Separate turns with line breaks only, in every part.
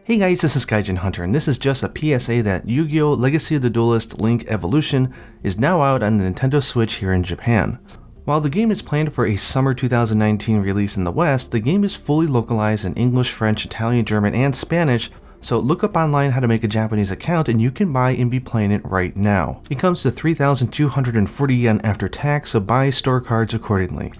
Hey guys, this is Gaijin Hunter, and this is just a PSA that Yu-Gi-Oh! Legacy of the Duelist Link Evolution is now out on the Nintendo Switch here in Japan. While the game is planned for a summer 2019 release in the West, the game is fully localized in English, French, Italian, German, and Spanish, so look up online how to make a Japanese account and you can buy and be playing it right now. It comes to 3,240 yen after tax, so buy store cards accordingly.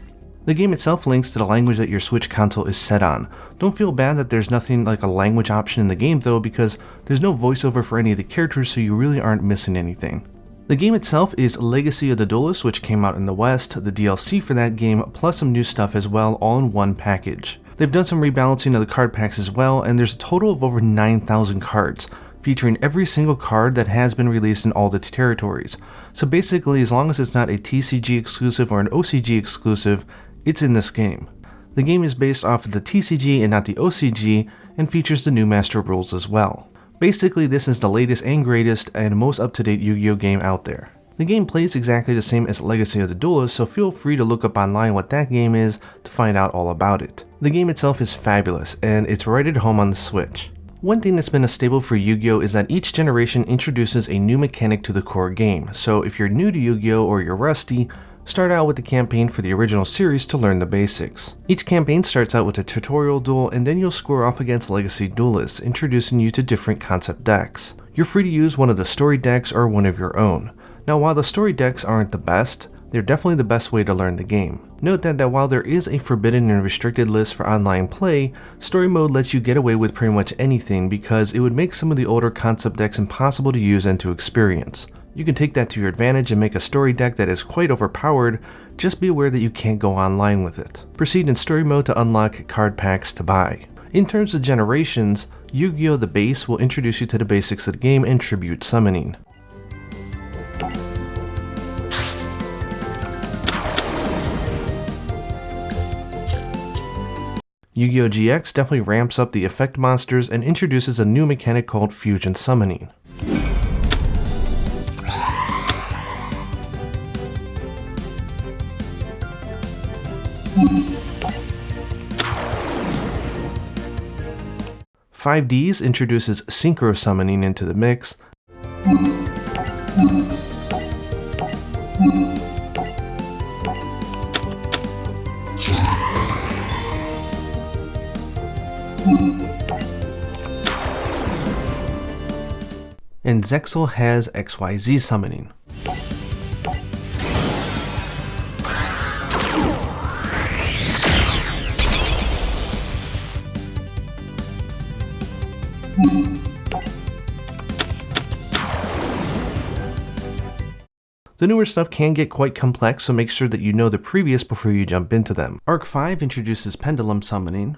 The game itself links to the language that your Switch console is set on. Don't feel bad that there's nothing like a language option in the game though, because there's no voiceover for any of the characters, so you really aren't missing anything. The game itself is Legacy of the Duelist, which came out in the West, the DLC for that game, plus some new stuff as well, all in one package. They've done some rebalancing of the card packs as well, and there's a total of over 9,000 cards, featuring every single card that has been released in all the territories. So basically, as long as it's not a TCG exclusive or an OCG exclusive, it's in this game. The game is based off of the TCG and not the OCG, and features the new Master Rules as well. Basically, this is the latest and greatest and most up-to-date Yu-Gi-Oh! Game out there. The game plays exactly the same as Legacy of the Duelist, so feel free to look up online what that game is to find out all about it. The game itself is fabulous, and it's right at home on the Switch. One thing that's been a staple for Yu-Gi-Oh! Is that each generation introduces a new mechanic to the core game, so if you're new to Yu-Gi-Oh! Or you're rusty, start out with the campaign for the original series to learn the basics. Each campaign starts out with a tutorial duel, and then you'll square off against Legacy Duelists, introducing you to different concept decks. You're free to use one of the story decks or one of your own. Now while the story decks aren't the best, they're definitely the best way to learn the game. Note that while there is a forbidden and restricted list for online play, story mode lets you get away with pretty much anything because it would make some of the older concept decks impossible to use and to experience. You can take that to your advantage and make a story deck that is quite overpowered, just be aware that you can't go online with it. Proceed in story mode to unlock card packs to buy. In terms of generations, Yu-Gi-Oh! The base will introduce you to the basics of the game and tribute summoning. Yu-Gi-Oh! GX definitely ramps up the effect monsters and introduces a new mechanic called Fusion Summoning. Five Ds introduces Synchro Summoning into the mix. And Zexal has XYZ Summoning. The newer stuff can get quite complex, so make sure that you know the previous before you jump into them. Arc 5 introduces Pendulum Summoning.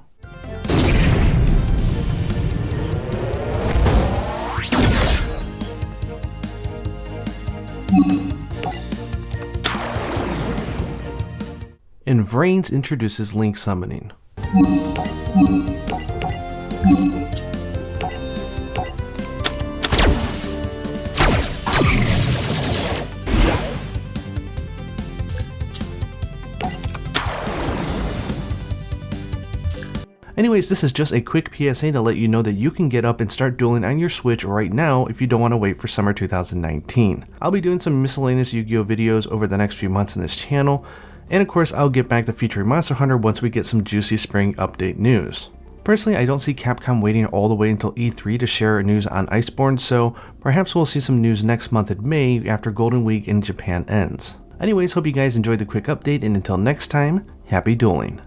And Vrains introduces Link Summoning. Anyways, this is just a quick PSA to let you know that you can get up and start dueling on your Switch right now if you don't want to wait for summer 2019. I'll be doing some miscellaneous Yu-Gi-Oh! Videos over the next few months on this channel, and of course I'll get back to featuring Monster Hunter once we get some juicy spring update news. Personally, I don't see Capcom waiting all the way until E3 to share news on Iceborne, so perhaps we'll see some news next month in May after Golden Week in Japan ends. Anyways, hope you guys enjoyed the quick update, and until next time, happy dueling.